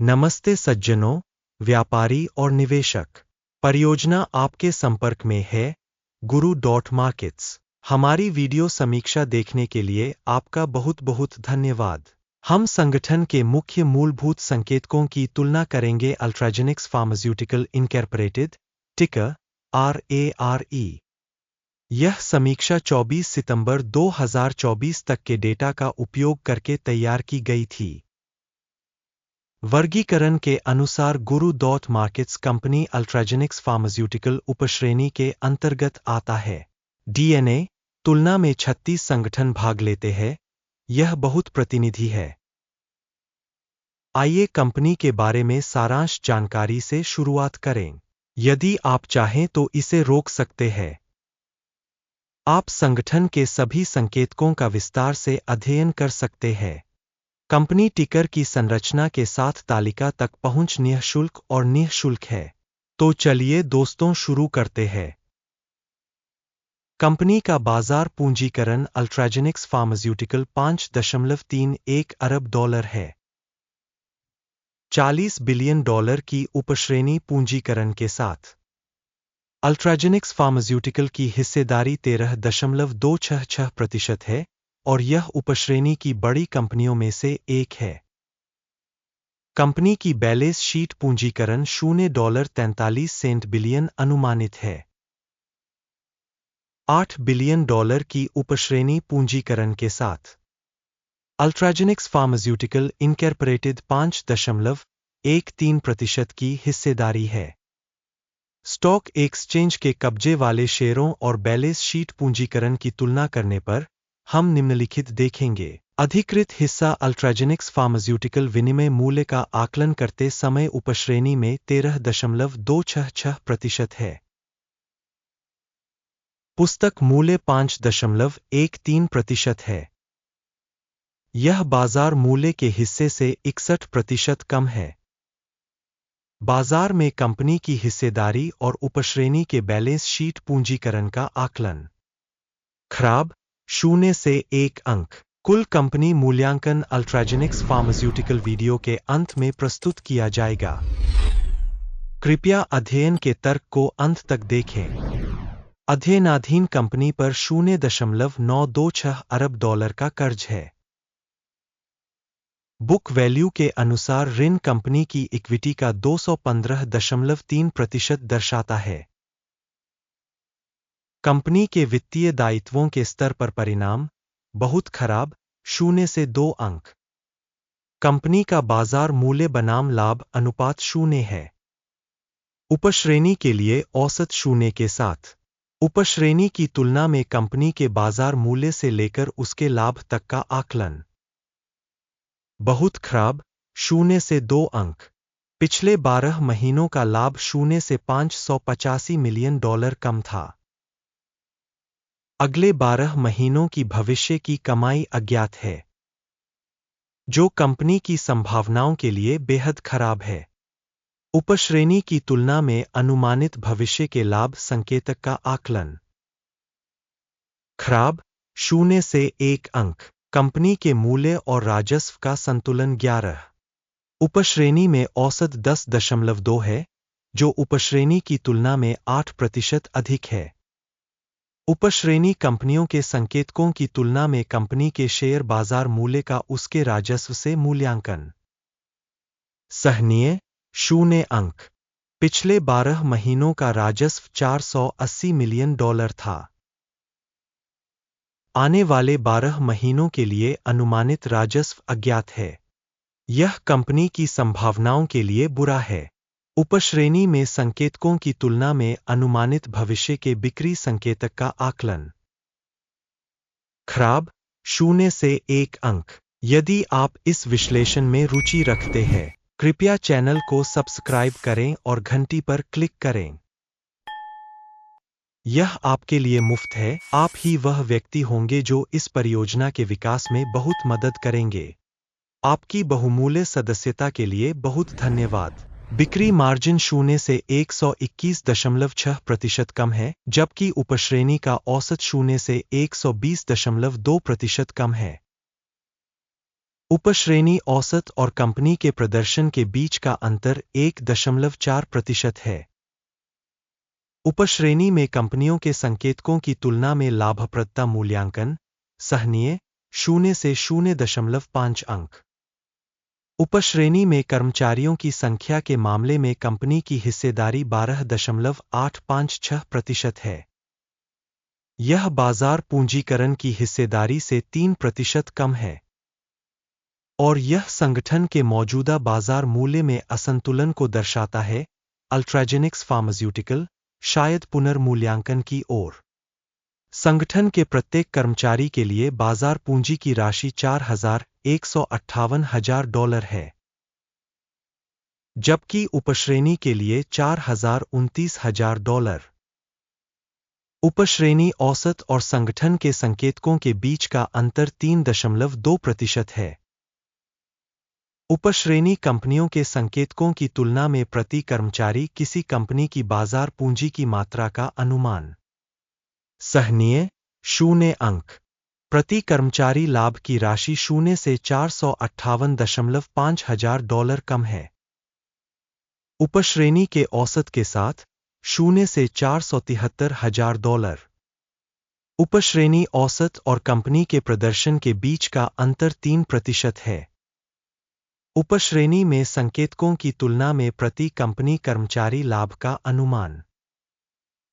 नमस्ते सज्जनों, व्यापारी और निवेशक। परियोजना आपके संपर्क में है गुरु मार्केट्स। हमारी वीडियो समीक्षा देखने के लिए आपका बहुत बहुत धन्यवाद। हम संगठन के मुख्य मूलभूत संकेतकों की तुलना करेंगे। अल्ट्राजेनिक्स फार्मास्यूटिकल इनकॉर्पोरेटेड, टिकर RARE। यह समीक्षा 24 सितंबर 2024 तक के डेटा का उपयोग करके तैयार की गई थी। वर्गीकरण के अनुसार गुरु मार्केट्स कंपनी अल्ट्राजेनिक्स फार्मास्यूटिकल उपश्रेणी के अंतर्गत आता है। DNA तुलना में 36 संगठन भाग लेते हैं। यह बहुत प्रतिनिधि है। आइए कंपनी के बारे में सारांश जानकारी से शुरुआत करें। यदि आप चाहें तो इसे रोक सकते हैं। आप संगठन के सभी संकेतकों का विस्तार से अध्ययन कर सकते हैं। कंपनी टिकर की संरचना के साथ तालिका तक पहुंच निःशुल्क और निःशुल्क है। तो चलिए दोस्तों शुरू करते हैं। कंपनी का बाजार पूंजीकरण अल्ट्राजेनिक्स फार्मास्यूटिकल $5.31 अरब है। $40 बिलियन की उपश्रेणी पूंजीकरण के साथ अल्ट्राजेनिक्स फार्मास्यूटिकल की हिस्सेदारी 13.266% है और यह उपश्रेणी की बड़ी कंपनियों में से एक है। कंपनी की बैलेंस शीट पूंजीकरण $0.43 बिलियन अनुमानित है। $8 बिलियन की उपश्रेणी पूंजीकरण के साथ अल्ट्राजेनिक्स फार्मास्यूटिकल इनकॉर्पोरेटेड 5.13% की हिस्सेदारी है। स्टॉक एक्सचेंज के कब्जे वाले शेयरों और बैलेंस शीट पूंजीकरण की तुलना करने पर हम निम्नलिखित देखेंगे। अधिकृत हिस्सा अल्ट्राजेनिक्स फार्मास्यूटिकल विनिमय मूल्य का आकलन करते समय उपश्रेणी में 13.266% है। पुस्तक मूल्य 5.13% है। यह बाजार मूल्य के हिस्से से 61% कम है। बाजार में कंपनी की हिस्सेदारी और उपश्रेणी के बैलेंस शीट पूंजीकरण का आकलन। खराब 0 से 1 अंक। कुल कंपनी मूल्यांकन अल्ट्राजेनिक्स फार्मास्यूटिकल वीडियो के अंत में प्रस्तुत किया जाएगा। कृपया अध्ययन के तर्क को अंत तक देखें। अध्ययनाधीन कंपनी पर $0.926 अरब का कर्ज है। बुक वैल्यू के अनुसार ऋण कंपनी की इक्विटी का 215.3% दर्शाता है। कंपनी के वित्तीय दायित्वों के स्तर पर परिणाम बहुत खराब 0 से 2 अंक। कंपनी का बाजार मूल्य बनाम लाभ अनुपात 0 है। उपश्रेणी के लिए औसत 0 के साथ उपश्रेणी की तुलना में कंपनी के बाजार मूल्य से लेकर उसके लाभ तक का आकलन। बहुत खराब 0 से 2 अंक। पिछले 12 महीनों का लाभ 0 से $585 मिलियन कम था। अगले 12 महीनों की भविष्य की कमाई अज्ञात है, जो कंपनी की संभावनाओं के लिए बेहद खराब है। उपश्रेणी की तुलना में अनुमानित भविष्य के लाभ संकेतक का आकलन। खराब 0 से 1 अंक। कंपनी के मूल्य और राजस्व का संतुलन 11। उपश्रेणी में औसत 10.2 है, जो उपश्रेणी की तुलना में 8% अधिक है। उपश्रेणी कंपनियों के संकेतकों की तुलना में कंपनी के शेयर बाजार मूल्य का उसके राजस्व से मूल्यांकन। सहनीय 0 अंक। पिछले 12 महीनों का राजस्व $480 मिलियन था। आने वाले 12 महीनों के लिए अनुमानित राजस्व अज्ञात है। यह कंपनी की संभावनाओं के लिए बुरा है। उपश्रेणी में संकेतकों की तुलना में अनुमानित भविष्य के बिक्री संकेतक का आकलन। खराब 0 से 1 अंक। यदि आप इस विश्लेषण में रुचि रखते हैं, कृपया चैनल को सब्सक्राइब करें और घंटी पर क्लिक करें। यह आपके लिए मुफ्त है। आप ही वह व्यक्ति होंगे जो इस परियोजना के विकास में बहुत मदद करेंगे। आपकी बहुमूल्य सदस्यता के लिए बहुत धन्यवाद। बिक्री मार्जिन 0 से 121.6% कम है, जबकि उपश्रेणी का औसत 0 से 120.2% कम है। उपश्रेणी औसत और कंपनी के प्रदर्शन के बीच का अंतर 1.4% है। उपश्रेणी में कंपनियों के संकेतकों की तुलना में लाभप्रदता मूल्यांकन सहनीय 0 से 0.5 अंक। उपश्रेणी में कर्मचारियों की संख्या के मामले में कंपनी की हिस्सेदारी 12.856% है। यह बाजार पूंजीकरण की हिस्सेदारी से 3% कम है और यह संगठन के मौजूदा बाजार मूल्य में असंतुलन को दर्शाता है। अल्ट्राजेनिक्स फार्मास्यूटिकल शायद पुनर्मूल्यांकन की ओर। संगठन के प्रत्येक कर्मचारी के लिए बाजार पूंजी की राशि $4,158,000 है, जबकि उपश्रेणी के लिए $4,29,000। उपश्रेणी औसत और संगठन के संकेतकों के बीच का अंतर 3.2% है। उपश्रेणी कंपनियों के संकेतकों की तुलना में प्रति कर्मचारी किसी कंपनी की बाजार पूंजी की मात्रा का अनुमान। सहनीय 0 अंक। प्रति कर्मचारी लाभ की राशि 0 से $458,500 कम है। उपश्रेणी के औसत के साथ 0 से $473,000। उपश्रेणी औसत और कंपनी के प्रदर्शन के बीच का अंतर 3% है। उपश्रेणी में संकेतकों की तुलना में प्रति कंपनी कर्मचारी लाभ का अनुमान।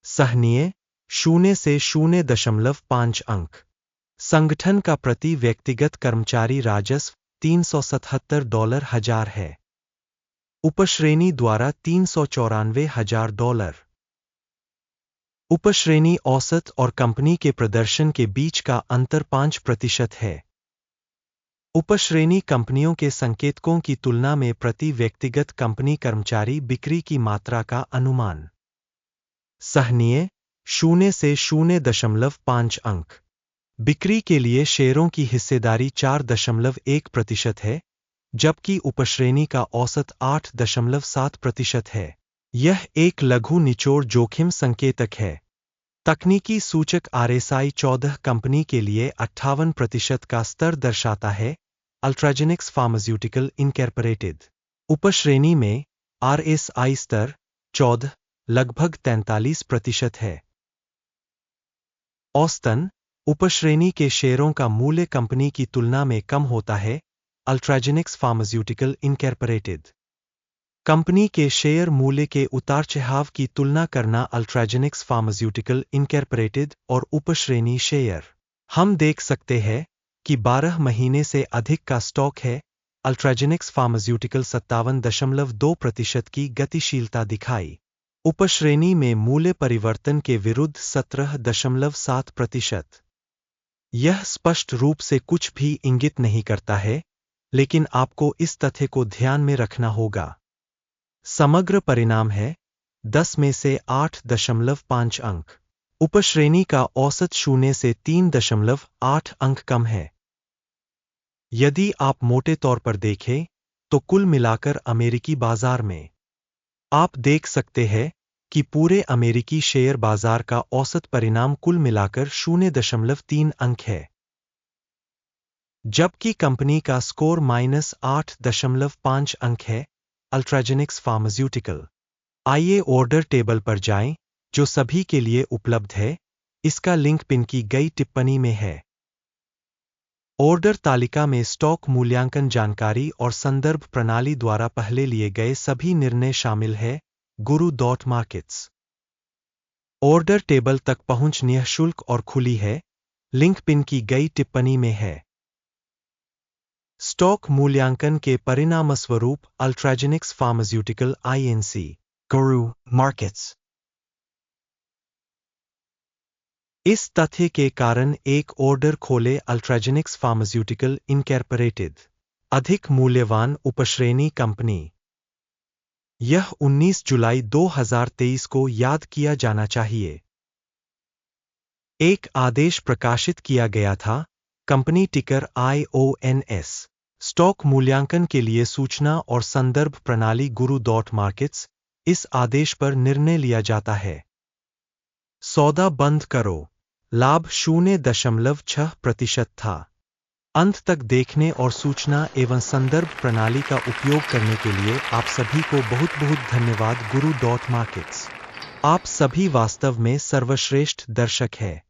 सहनीय 0 से 0.5 अंक। संगठन का प्रति व्यक्तिगत कर्मचारी राजस्व $377,000 है। उपश्रेणी द्वारा $394,000। उपश्रेणी औसत और कंपनी के प्रदर्शन के बीच का अंतर 5% है। उपश्रेणी कंपनियों के संकेतकों की तुलना में प्रति व्यक्तिगत कंपनी कर्मचारी बिक्री की मात्रा का अनुमान। सहनीय 0 से 0.5 अंक। बिक्री के लिए शेयरों की हिस्सेदारी 4.1% है, जबकि उपश्रेणी का औसत 8.7% है। यह एक लघु निचोड़ जोखिम संकेतक है। तकनीकी सूचक RSI 14 कंपनी के लिए 58% का स्तर दर्शाता है। अल्ट्राजेनिक्स फार्मास्यूटिकल इनकॉर्पोरेटेड। उपश्रेणी में RSI स्तर 14 लगभग 43% है। औसतन उपश्रेणी के शेयरों का मूल्य कंपनी की तुलना में कम होता है। अल्ट्राजेनिक्स फार्मास्यूटिकल इनकॉर्पोरेटेड। कंपनी के शेयर मूल्य के उतार-चढ़ाव की तुलना करना। अल्ट्राजेनिक्स फार्मास्यूटिकल इनकॉर्पोरेटेड और उपश्रेणी शेयर। हम देख सकते हैं कि 12 महीने से अधिक का स्टॉक है। अल्ट्राजेनिक्स फार्मास्यूटिकल 57.2% की गतिशीलता दिखाई। उपश्रेणी में मूल्य परिवर्तन के विरुद्ध 17.7%। यह स्पष्ट रूप से कुछ भी इंगित नहीं करता है, लेकिन आपको इस तथ्य को ध्यान में रखना होगा। समग्र परिणाम है 10 में से 8.5 अंक। उपश्रेणी का औसत 0 से 3.8 अंक कम है। यदि आप मोटे तौर पर देखें तो कुल मिलाकर अमेरिकी बाजार में आप देख सकते हैं कि पूरे अमेरिकी शेयर बाजार का औसत परिणाम कुल मिलाकर 0.3 अंक है, जबकि कंपनी का स्कोर -8.5 अंक है। अल्ट्राजेनिक्स फार्मास्यूटिकल। आइए ऑर्डर टेबल पर जाएं, जो सभी के लिए उपलब्ध है। इसका लिंक पिन की गई टिप्पणी में है। ऑर्डर तालिका में स्टॉक मूल्यांकन जानकारी और संदर्भ प्रणाली द्वारा पहले लिए गए सभी निर्णय शामिल है। Guru.markets। ऑर्डर टेबल तक पहुंच निःशुल्क और खुली है। लिंक पिन की गई टिप्पणी में है। स्टॉक मूल्यांकन के परिणामस्वरूप अल्ट्राजेनिक्स फार्मास्यूटिकल INC। Guru Markets। इस तथ्य के कारण एक ऑर्डर खोले। अल्ट्राजेनिक्स फार्मास्यूटिकल इनकॉर्पोरेटेड। अधिक मूल्यवान उपश्रेणी कंपनी। यह 19 जुलाई 2023 को याद किया जाना चाहिए। एक आदेश प्रकाशित किया गया था। कंपनी टिकर IONS। स्टॉक मूल्यांकन के लिए सूचना और संदर्भ प्रणाली Guru.markets। इस आदेश पर निर्णय लिया जाता है। सौदा बंद करो। लाभ 0.6% था। अंत तक देखने और सूचना एवं संदर्भ प्रणाली का उपयोग करने के लिए आप सभी को बहुत बहुत धन्यवाद। गुरु.मार्केट्स, आप सभी वास्तव में सर्वश्रेष्ठ दर्शक हैं।